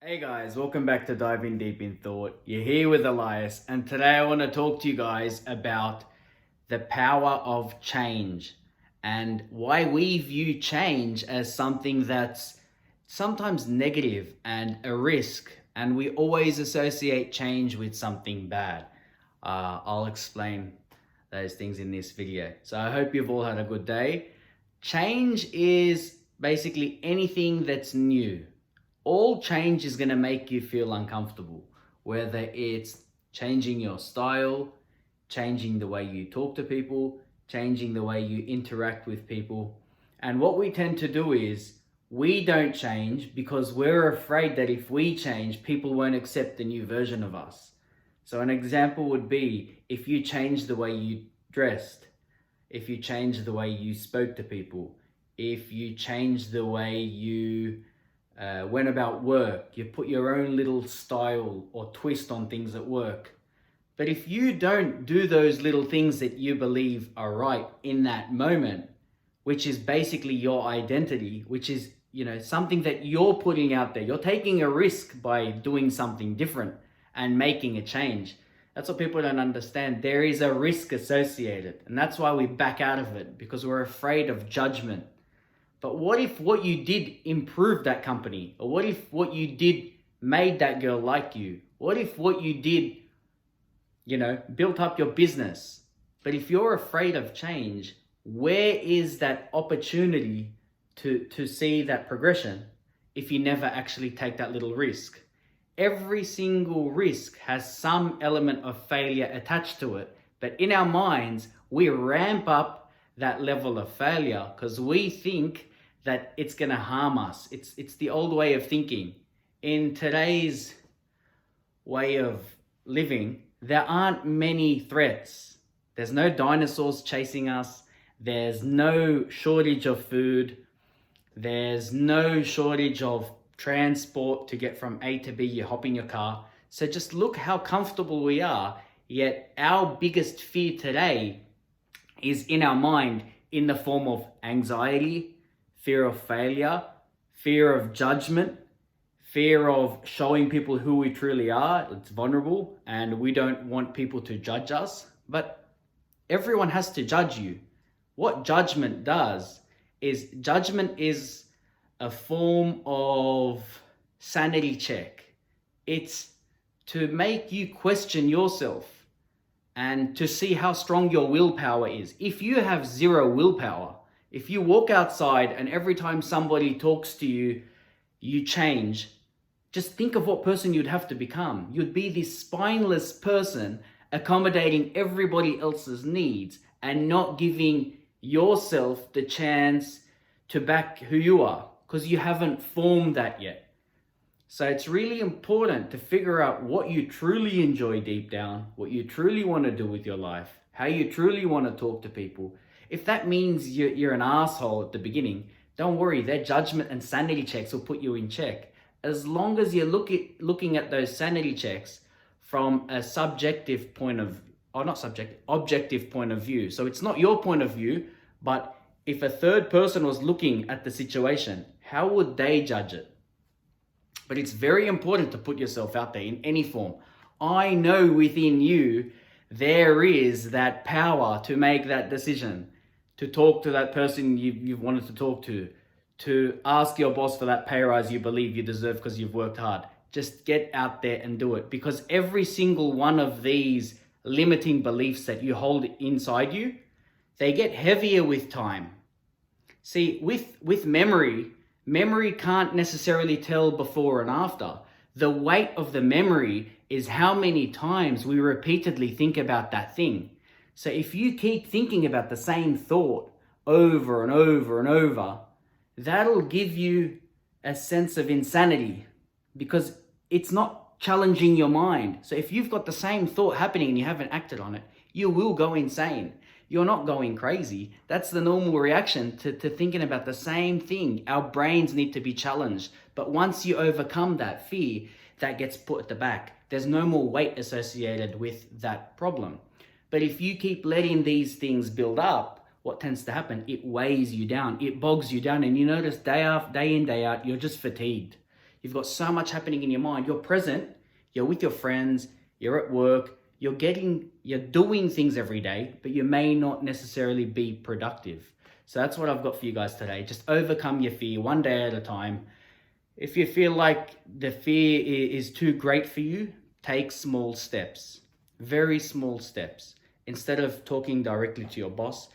Hey guys, welcome back to Diving Deep in Thought. You're here with Elias, and today I want to talk to you guys about the power of change and why we view change as something that's sometimes negative and a risk, and we always associate change with something bad. I'll explain those things in this video. So I hope you've all had a good day. Change is basically anything that's new. All change is going to make you feel uncomfortable, whether it's changing your style, changing the way you talk to people, changing the way you interact with people. And what we tend to do is we don't change because we're afraid that if we change, people won't accept the new version of us. So an example would be if you change the way you dressed, if you change the way you spoke to people, if you change the way you went about work, you put your own little style or twist on things at work. But if you don't do those little things that you believe are right in that moment, which is basically your identity, which is, something that you're putting out there, you're taking a risk by doing something different and making a change. That's what people don't understand. There is a risk associated, and that's why we back out of it, because we're afraid of judgment. But what if what you did improved that company? Or what if what you did made that girl like you? What if what you did, built up your business? But if you're afraid of change, where is that opportunity to see that progression if you never actually take that little risk? Every single risk has some element of failure attached to it. But in our minds, we ramp up that level of failure because we think that it's going to harm us. It's the old way of thinking. In today's way of living, there aren't many threats. There's no dinosaurs chasing us. There's no shortage of food. There's no shortage of transport to get from A to B. You hop in your car. So just look how comfortable we are. Yet our biggest fear today is in our mind in the form of anxiety, fear of failure, fear of judgment, fear of showing people who we truly are. It's vulnerable and we don't want people to judge us. But everyone has to judge you. What judgment does is judgment is a form of sanity check. It's to make you question yourself and to see how strong your willpower is. If you have zero willpower, if you walk outside and every time somebody talks to you, you change, just think of what person you'd have to become. You'd be this spineless person accommodating everybody else's needs and not giving yourself the chance to back who you are because you haven't formed that yet. So it's really important to figure out what you truly enjoy deep down, what you truly want to do with your life, how you truly want to talk to people. If that means you're an asshole at the beginning, don't worry, their judgment and sanity checks will put you in check. As long as you're looking at those sanity checks from a objective point of view. So it's not your point of view, but if a third person was looking at the situation, how would they judge it? But it's very important to put yourself out there in any form. I know within you, there is that power to make that decision, to talk to that person you've wanted to talk to ask your boss for that pay rise you believe you deserve because you've worked hard. Just get out there and do it, because every single one of these limiting beliefs that you hold inside you, they get heavier with time. See, with memory can't necessarily tell before and after. The weight of the memory is how many times we repeatedly think about that thing. So if you keep thinking about the same thought over and over and over, that'll give you a sense of insanity because it's not challenging your mind. So if you've got the same thought happening and you haven't acted on it, you will go insane. You're not going crazy. That's the normal reaction to thinking about the same thing. Our brains need to be challenged. But once you overcome that fear, that gets put at the back. There's no more weight associated with that problem. But if you keep letting these things build up, what tends to happen? It weighs you down. It bogs you down. And you notice day in, day out, you're just fatigued. You've got so much happening in your mind. You're present, you're with your friends, you're at work, you're doing things every day, but you may not necessarily be productive. So that's what I've got for you guys today. Just overcome your fear one day at a time. If you feel like the fear is too great for you, take small steps, very small steps. Instead of talking directly to your boss,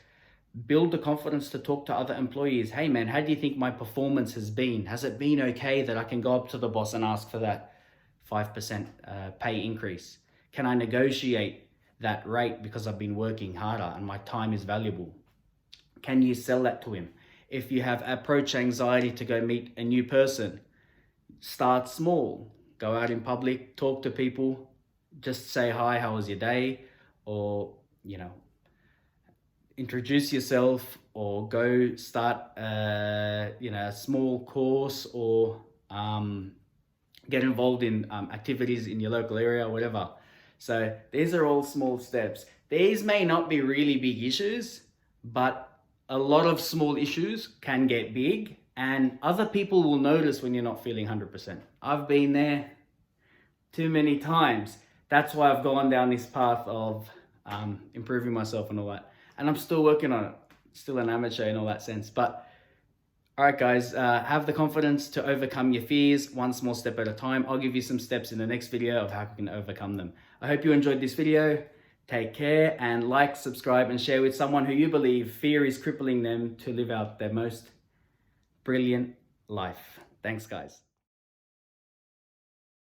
build the confidence to talk to other employees. Hey man, how do you think my performance has been? Has it been okay that I can go up to the boss and ask for that 5% pay increase? Can I negotiate that rate because I've been working harder and my time is valuable? Can you sell that to him? If you have approach anxiety to go meet a new person, start small. Go out in public, talk to people, just say hi, how was your day? Or, introduce yourself, or go start a small course, or get involved in activities in your local area, whatever. So these are all small steps. These may not be really big issues, but a lot of small issues can get big, and other people will notice when you're not feeling 100%. I've been there too many times. That's why I've gone down this path of improving myself and all that. And I'm still working on it. Still an amateur in all that sense. But all right, guys, have the confidence to overcome your fears one small step at a time. I'll give you some steps in the next video of how you can overcome them. I hope you enjoyed this video. Take care, and like, subscribe, and share with someone who you believe fear is crippling them to live out their most brilliant life. Thanks, guys.